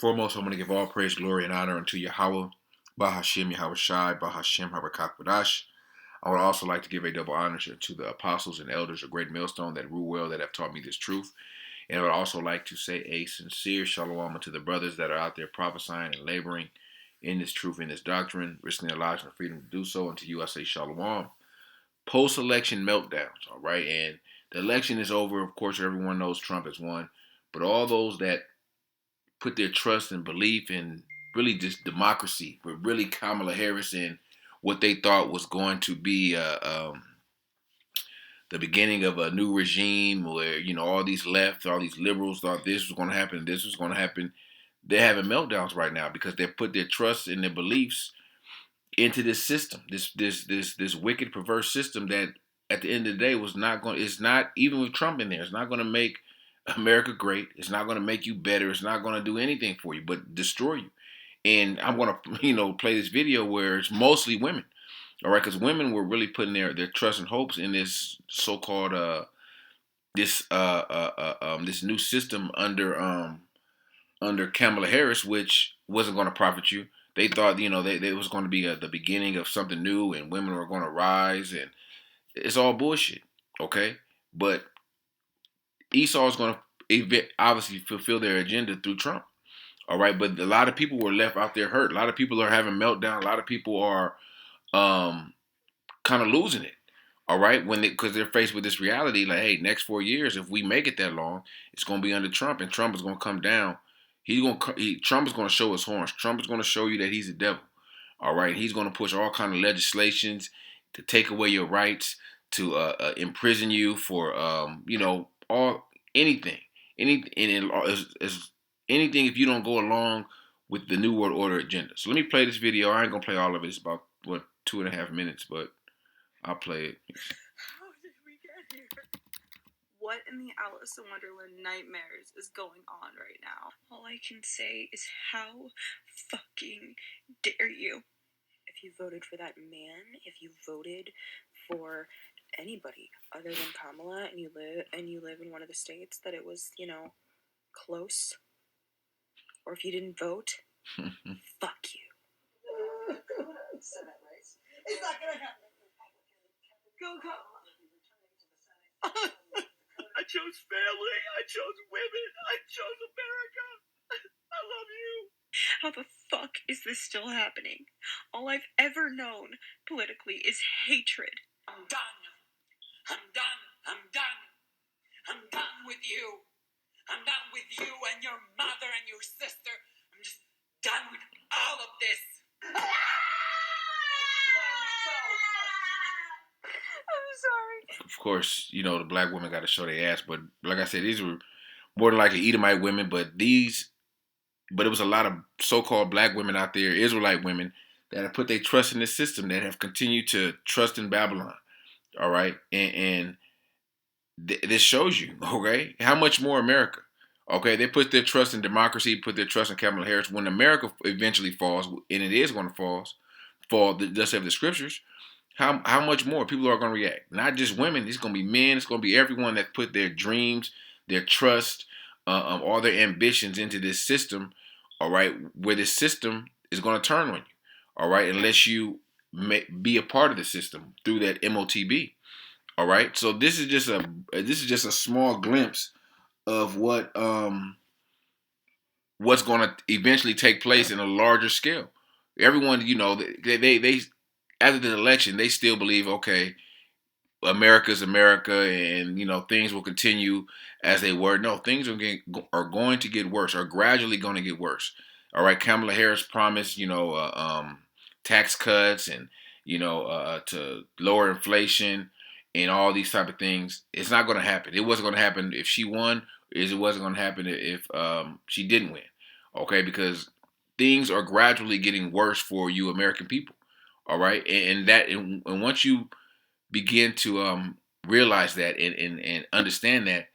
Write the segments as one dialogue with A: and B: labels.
A: Foremost, I'm going to give all praise, glory, and honor unto Yahawah, Bahasham, Yahawashi, Bahasham, Habakakadash. I would also like to give a double honor to the apostles and elders of Great Millstone that rule well, that have taught me this truth. And I would also like to say a sincere shalom to the brothers that are out there prophesying and laboring in this truth, in this doctrine, risking their lives and freedom to do so. And to you, I say shalom. Post-election meltdowns, all right? And the election is over. Of course, everyone knows Trump has won. But all those that put their trust and belief in really just democracy, but really Kamala Harris and what they thought was going to be the beginning of a new regime where, all these left, all these liberals thought this was going to happen, this was going to happen. They're having meltdowns right now because they put their trust and their beliefs into this system, this wicked, perverse system that at the end of the day it's not, even with Trump in there, it's not going to make America great. It's not going to make you better. It's not going to do anything for you but destroy you. And I'm going to, play this video where it's mostly women. All right, because women were really putting their trust and hopes in this so-called this new system under Kamala Harris, which wasn't going to profit you. They thought, they was going to be the beginning of something new, and women were going to rise, and it's all bullshit. Okay, but Esau is going to obviously fulfill their agenda through Trump. All right, but a lot of people were left out there hurt. A lot of people are having meltdown. A lot of people are kind of losing it. All right, because they're faced with this reality, like, hey, next 4 years, if we make it that long, it's going to be under Trump, and Trump is going to come down. Trump is going to show his horns. Trump is going to show you that he's the devil. All right, he's going to push all kind of legislations to take away your rights, to imprison you for anything, anything if you don't go along with the New World Order agenda. So let me play this video. I ain't gonna play all of it. It's about 2.5 minutes, but I'll play it.
B: How did we get here? What in the Alice in Wonderland nightmares is going on right now? All I can say is, how fucking dare you? If you voted for that man, if you voted for anybody other than Kamala, and you live in one of the states that it was, close, or if you didn't vote, fuck you. It's not gonna happen. Go, Kamala. I chose family. I chose women. I chose America. I love you. How the fuck is this still happening? All I've ever known politically is hatred. I'm done. I'm done. I'm done. I'm done with you. I'm done with you and your mother and your sister. I'm just done with all of this. I'm sorry.
A: Of course, the black women got to show their ass, but like I said, these were more than likely Edomite women, but it was a lot of so-called black women out there, Israelite women, that have put their trust in this system, that have continued to trust in Babylon. All right, and this shows you, okay, how much more America. Okay, they put their trust in democracy, put their trust in Kamala Harris. When America eventually falls, and it is going to fall, just have the scriptures. How much more people are going to react? Not just women. It's going to be men. It's going to be everyone that put their dreams, their trust, all their ambitions into this system. All right, where this system is going to turn on you. All right, unless you be a part of the system through that MOTB. All right, so this is just a small glimpse of what's going to eventually take place in a larger scale. Everyone, they after the election, they still believe, okay, America's America, and things will continue as they were. No, things are going to get worse, are gradually going to get worse. All right, Kamala Harris promised, tax cuts and to lower inflation and all these type of things. It's not going to happen. It wasn't going to happen if she won. It wasn't going to happen if she didn't win. Okay, because things are gradually getting worse for you American people. All right, and once you begin to realize that and understand that,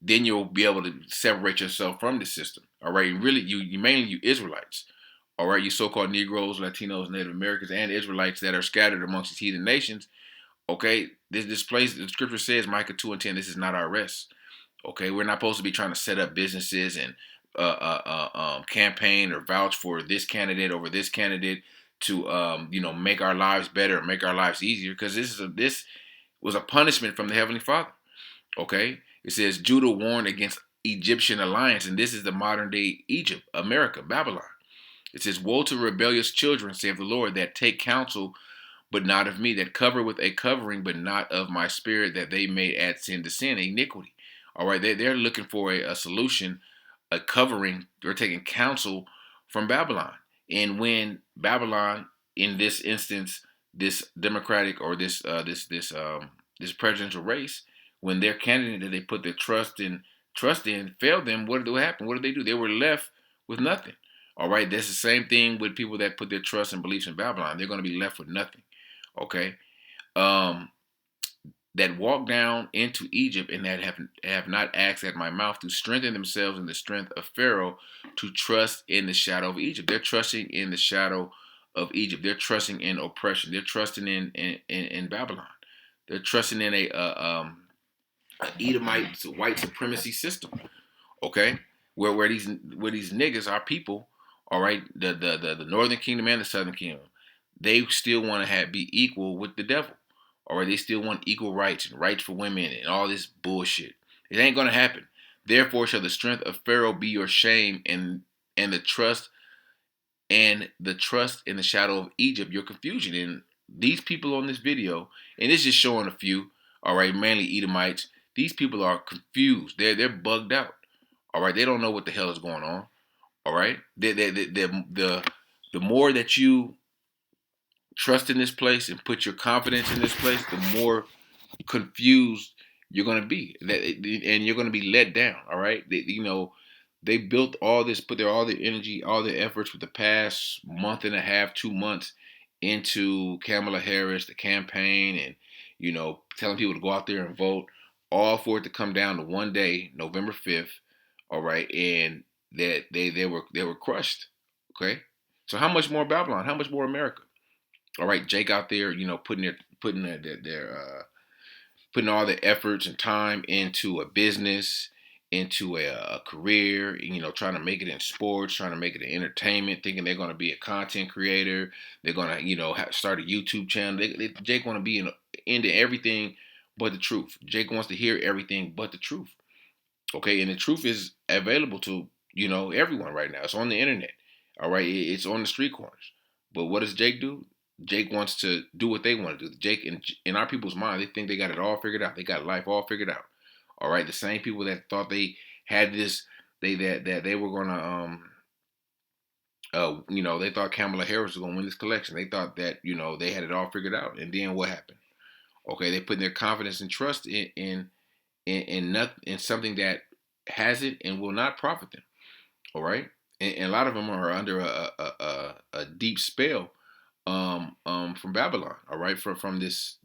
A: then you'll be able to separate yourself from the system. All right, really, you mainly you Israelites. All right, you so-called Negroes, Latinos, Native Americans, and Israelites that are scattered amongst these heathen nations. Okay, this place, the scripture says, Micah 2:10, this is not our rest. Okay, we're not supposed to be trying to set up businesses and campaign or vouch for this candidate over this candidate to make our lives better, make our lives easier, because this was a punishment from the Heavenly Father. Okay, it says Judah warned against Egyptian alliance, and this is the modern day Egypt, America, Babylon. It says, "Woe to rebellious children, saith the Lord, that take counsel, but not of me, that cover with a covering, but not of my spirit, that they may add sin to sin, iniquity." All right, they're looking for a solution, a covering. They're taking counsel from Babylon. And when Babylon, in this instance, this democratic or this presidential race, when their candidate that they put their trust in failed them, what did happen? What did they do? They were left with nothing. All right, that's the same thing with people that put their trust and beliefs in Babylon. They're going to be left with nothing. Okay, um, that walk down into Egypt and that have not asked at my mouth to strengthen themselves in the strength of Pharaoh, to trust in the shadow of Egypt. They're trusting in the shadow of Egypt. They're trusting in oppression. They're trusting in Babylon. They're trusting in a Edomite white supremacy system. Okay, where these niggas are people. All right, the Northern Kingdom and the Southern Kingdom, they still want to be equal with the devil. All right, they still want equal rights and rights for women and all this bullshit. It ain't gonna happen. Therefore shall the strength of Pharaoh be your shame, and the trust in the shadow of Egypt your confusion. And these people on this video, and it's just showing a few. All right, mainly Edomites. These people are confused. They're bugged out. All right, they don't know what the hell is going on. All right, the more that you trust in this place and put your confidence in this place, the more confused you're going to be, and you're going to be let down. All right, they built all this, put all their energy, all their efforts for the past month and a half, 2 months into Kamala Harris, the campaign, and telling people to go out there and vote, all for it to come down to one day, November 5th. All right, and that they were crushed. Okay, so how much more Babylon? How much more America? All right, Jake out there, putting all the efforts and time into a business, into a career, trying to make it in sports, trying to make it in entertainment, thinking they're going to be a content creator. They're going to, start a YouTube channel. Jake want to be into everything but the truth. Jake wants to hear everything but the truth. Okay, and the truth is available to everyone right now. It's on the internet. All right, it's on the street corners. But what does Jake do? Jake wants to do what they want to do. Jake, in our people's mind, they think they got it all figured out. They got life all figured out. All right, the same people that thought they had this, that they were gonna they thought Kamala Harris was gonna win this election. They thought that they had it all figured out. And then what happened? Okay, they put their confidence and trust in something that hasn't and will not profit them. All right, and a lot of them are under a deep spell from Babylon. All right, from these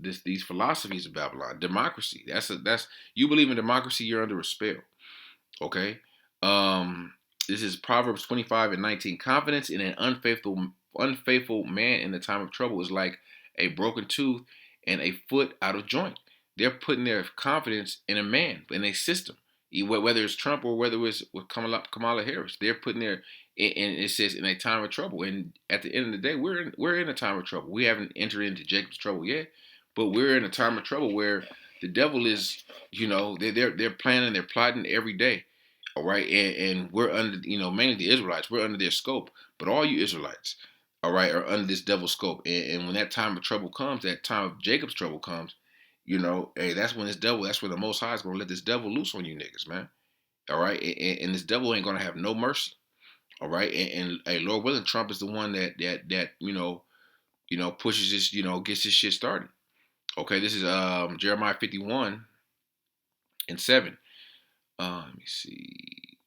A: philosophies of Babylon. Democracy. That's you believe in democracy, you're under a spell. Okay. Um, this is Proverbs 25:19. Confidence in an unfaithful man in the time of trouble is like a broken tooth and a foot out of joint. They're putting their confidence in a man, in a system, whether it's Trump or whether it's with Kamala Harris. They're putting and it says in a time of trouble. And at the end of the day, we're in a time of trouble. We haven't entered into Jacob's trouble yet, but we're in a time of trouble where the devil is, they're planning, they're plotting every day. All right, and we're under, mainly the Israelites, we're under their scope. But all you Israelites, all right, are under this devil's scope. And when that time of trouble comes, that time of Jacob's trouble comes, hey, that's when that's when the Most High is going to let this devil loose on you niggas, man. All right, and this devil ain't going to have no mercy. All right, and hey, Lord willing, Trump is the one that pushes this, gets this shit started. Okay, this is Jeremiah 51:7. Let me see.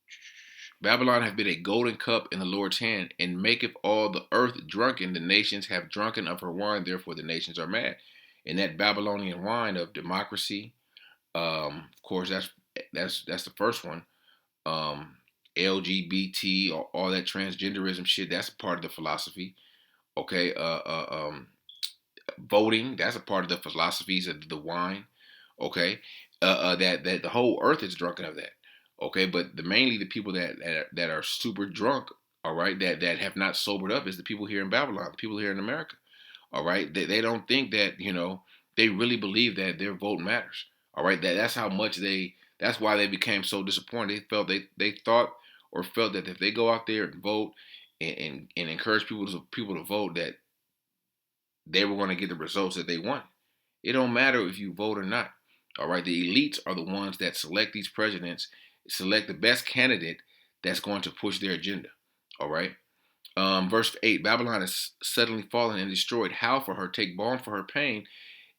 A: Babylon hath been a golden cup in the Lord's hand, and maketh all the earth drunken. The nations have drunken of her wine, therefore the nations are mad. And that Babylonian wine of democracy, of course, that's the first one. LGBT, all that transgenderism shit, that's a part of the philosophy. Okay, voting, that's a part of the philosophies of the wine. Okay, that the whole earth is drunken of that. Okay, but mainly the people that are super drunk, all right, that have not sobered up is the people here in Babylon, the people here in America. All right, they don't think that they really believe that their vote matters. All right, that's how much that's why they became so disappointed. They thought or felt that if they go out there and vote and encourage people to vote, that they were going to get the results that they want. It don't matter if you vote or not. All right, the elites are the ones that select these presidents, select the best candidate that's going to push their agenda. All right. Verse 8, Babylon is suddenly fallen and destroyed. How for her? Take balm for her pain,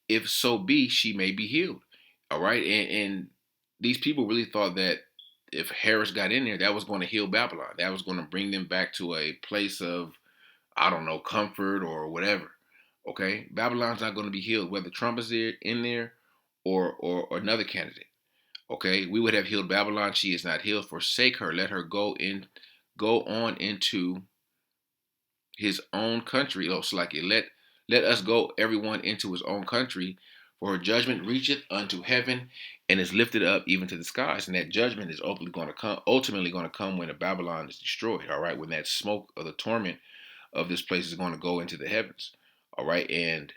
A: if so be she may be healed. All right. And these people really thought that if Harris got in there, that was going to heal Babylon. That was going to bring them back to a place of, I don't know, comfort or whatever. Okay. Babylon's not going to be healed, whether Trump is in there or another candidate. Okay. We would have healed Babylon. She is not healed. Forsake her. Let her go on into his own country. Oh, so like it, let us go everyone into his own country, for her judgment reacheth unto heaven and is lifted up even to the skies. And that judgment is ultimately going to come when the Babylon is destroyed. All right, when that smoke of the torment of this place is going to go into the heavens. All right, and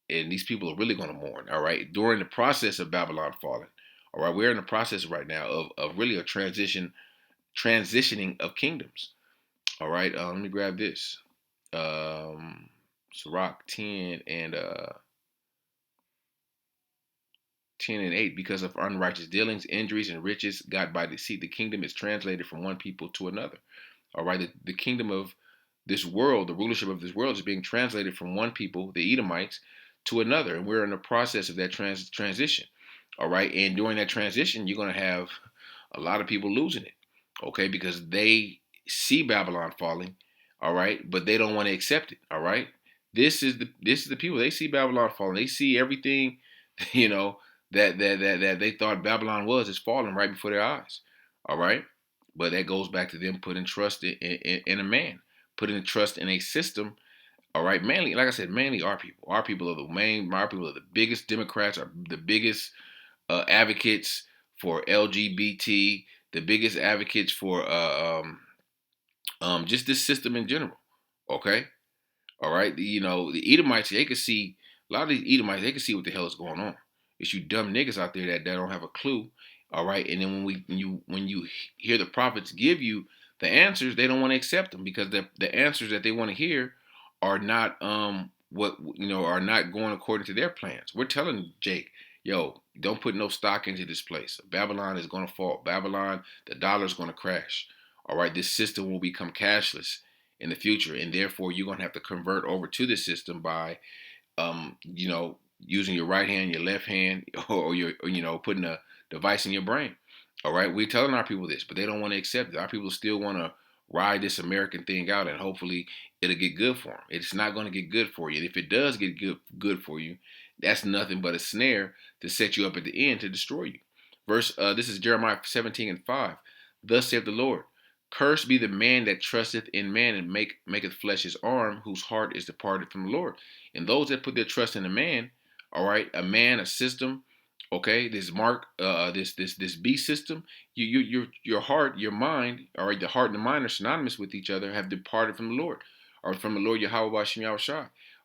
A: these people are really going to mourn. All right, during the process of Babylon falling. All right, we're in the process right now of really a transitioning of kingdoms. All right, let me grab this. Sirach 10 and 8, because of unrighteous dealings, injuries, and riches got by deceit, the kingdom is translated from one people to another. All right, the kingdom of this world, the rulership of this world, is being translated from one people, the Edomites, to another, and we're in the process of that transition. All right, and during that transition, you're going to have a lot of people losing it, okay, because they see Babylon falling, all right, but they don't want to accept it, all right. This is the people. They see Babylon falling. They see everything, you know, that they thought Babylon was is falling right before their eyes, all right. But that goes back to them putting trust in a man, putting trust in a system. All right, mainly, like I said, mainly our people. Our people are our people are the biggest Democrats, are the biggest advocates for LGBT, the biggest advocates for just this system in general. Okay, all right. The Edomites, they could see a lot of these Edomites. They could see what the hell is going on. It's you dumb niggas out there that don't have a clue. All right, and then when you hear the prophets give you the answers, they don't want to accept them because the answers that they want to hear are not are not going according to their plans. We're telling Jake, yo, don't put no stock into this place. Babylon is going to fall. Babylon, the dollar is going to crash. All right, this system will become cashless in the future, and therefore you're going to have to convert over to the system by using your right hand, your left hand, or putting a device in your brain. All right, we're telling our people this, but they don't want to accept it. Our people still want to ride this American thing out, and hopefully it'll get good for them. It's not going to get good for you. And if it does get good for you, that's nothing but a snare to set you up at the end to destroy you. This is Jeremiah 17:5. Thus saith the Lord, cursed be the man that trusteth in man and maketh flesh his arm, whose heart is departed from the Lord. And those that put their trust in a man, all right, a man, a system, okay, this beast system, your heart, your mind, all right, the heart and the mind are synonymous with each other, have departed from the Lord, or from the Lord Yahawashi,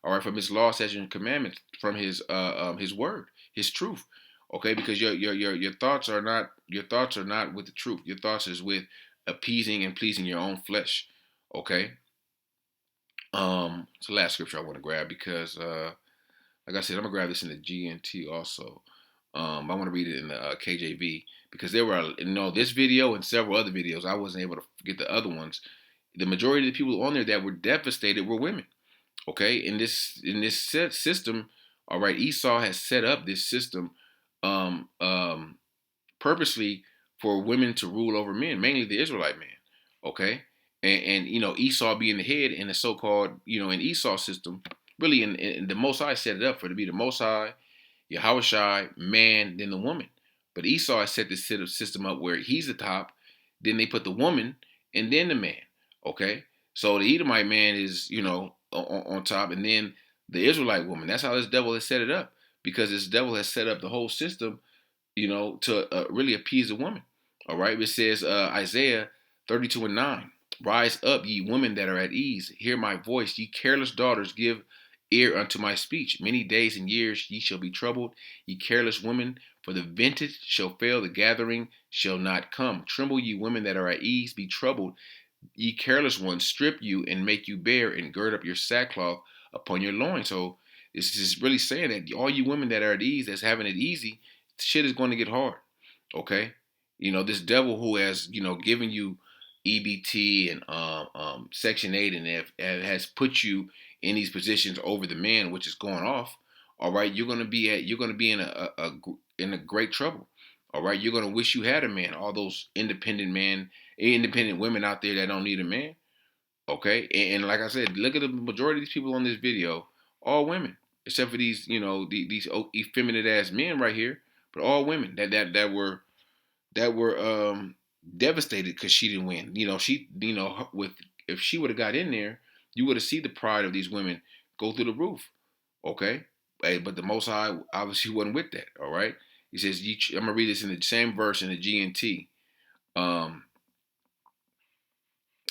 A: all right, from His law, statutes, and commandments, from His word, His truth, okay, because your thoughts are not with the truth. Your thoughts is with appeasing and pleasing your own flesh, okay. It's the last scripture I want to grab because like I said, I'm gonna grab this in the GNT also. I want to read it in the KJV because there were, this video and several other videos. I wasn't able to get the other ones. The majority of the people on there that were devastated were women. Okay, in this system, all right, Esau has set up this system um, um, purposely for women to rule over men, mainly the Israelite man. Okay, and Esau being the head in the so-called in Esau system, really in the Most High set it up for it to be the Most High, Yahawashi, man, then the woman. But Esau has set this system up where he's the top, then they put the woman, and then the man. Okay, so the Edomite man is on top, and then the Israelite woman. That's how this devil has set it up because this devil has set up the whole system to really appease a woman. All right, it says Isaiah 32:9. Rise up, ye women that are at ease. Hear my voice, ye careless daughters. Give ear unto my speech. Many days and years ye shall be troubled, ye careless women. For the vintage shall fail, the gathering shall not come. Tremble, ye women that are at ease. Be troubled, ye careless ones. Strip you and make you bare, and gird up your sackcloth upon your loins. So this is really saying that all you women that are at ease, that's having it easy, shit is going to get hard. Okay, this devil who has given you EBT and Section 8 and has put you in these positions over the man, which is going off. All right, you're gonna be in a great trouble. All right, you're gonna wish you had a man. All those independent women out there that don't need a man. Okay, and like I said, look at the majority of these people on this video, all women, except for these these effeminate ass men right here, but all women that were devastated because she didn't win. With if she would have got in there, you would have seen the pride of these women go through the roof. Okay, hey, but the Most High obviously wasn't with that. All right, he says, I'm gonna read this in the same verse in the GNT.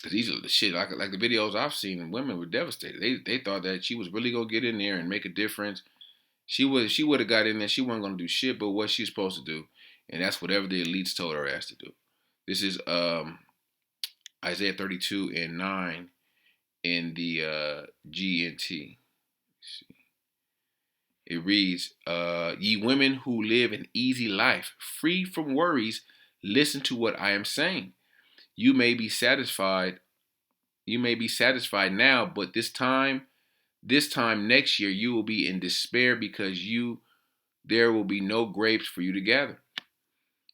A: Cause these are the shit like the videos I've seen. Women were devastated. They thought that she was really gonna get in there and make a difference. She would have got in there. She wasn't gonna do shit, but what she's supposed to do, and that's whatever the elites told her ass to do. This is Isaiah 32:9 in the GNT. It reads, "Ye women who live an easy life, free from worries, listen to what I am saying. You may be satisfied. You may be satisfied now, but this time next year, you will be in despair because there will be no grapes for you to gather.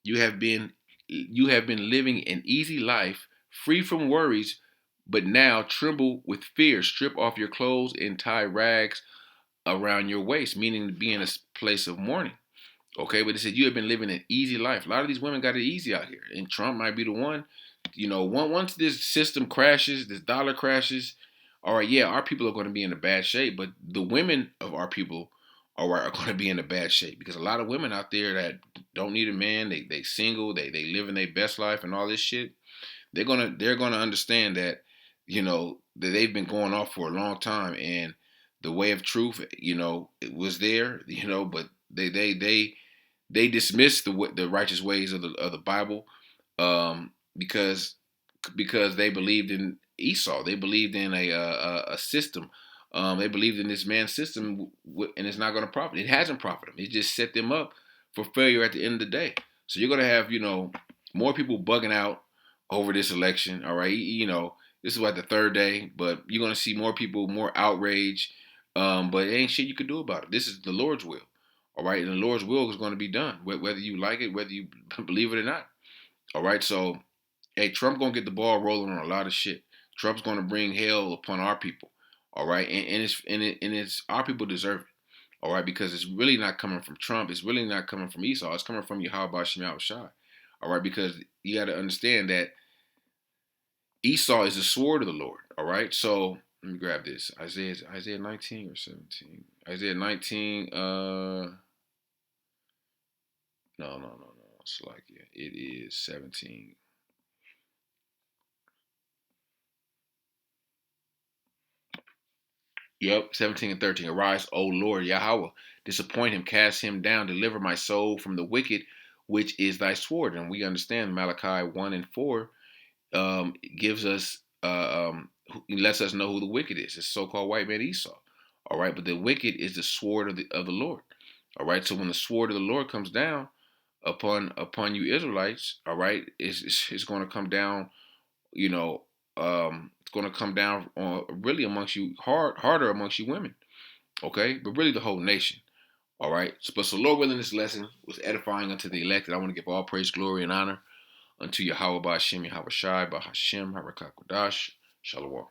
A: You have been you have been living an easy life, free from worries, but now tremble with fear. Strip off your clothes and tie rags around your waist," meaning to be in a place of mourning. Okay, but it said you have been living an easy life. A lot of these women got it easy out here, and Trump might be the one. Once this system crashes, this dollar crashes, all right, yeah, our people are going to be in a bad shape, but the women of our people, all right, are going to be in a bad shape because a lot of women out there that don't need a man, they single, they living their best life and all this shit. They're gonna understand that that they've been going off for a long time, and the way of truth, it was there, but they dismissed the righteous ways of the Bible, because they believed in Esau. They believed in a system. They believed in this man's system, and it's not going to profit. It hasn't profited them. It just set them up for failure at the end of the day. So you're going to have more people bugging out over this election. All right, this is like the third day, but you're going to see more people, more outrage. But it ain't shit you can do about it. This is the Lord's will. All right, and the Lord's will is going to be done, whether you like it, whether you believe it or not. All right, so hey, Trump gonna get the ball rolling on a lot of shit. Trump's gonna bring hell upon our people. All right, and it's our people deserve it. All right, because it's really not coming from Trump. It's really not coming from Esau. It's coming from Yahawashi. All right, because you got to understand that Esau is the sword of the Lord. All right, so let me grab this. Isaiah 19 or 17. Isaiah 19. No. It's like it is 17. Yep, 17 and 13. Arise, O Lord Yahawah, disappoint him, cast him down, deliver my soul from the wicked, which is thy sword. And we understand Malachi 1 and 4 gives us, lets us know who the wicked is. It's so-called white man Esau. All right, but the wicked is the sword of the Lord. All right, so when the sword of the Lord comes down upon you Israelites, all right, it's going to come down, it's going to come down on really amongst you harder amongst you women, okay, but really the whole nation. All right, so Lord willing, this lesson was edifying unto the elect, and I want to give all praise, glory, and honor unto Yahawah, Bahasham, Yahawashi, Bahasham, Harakakodash, Shalom.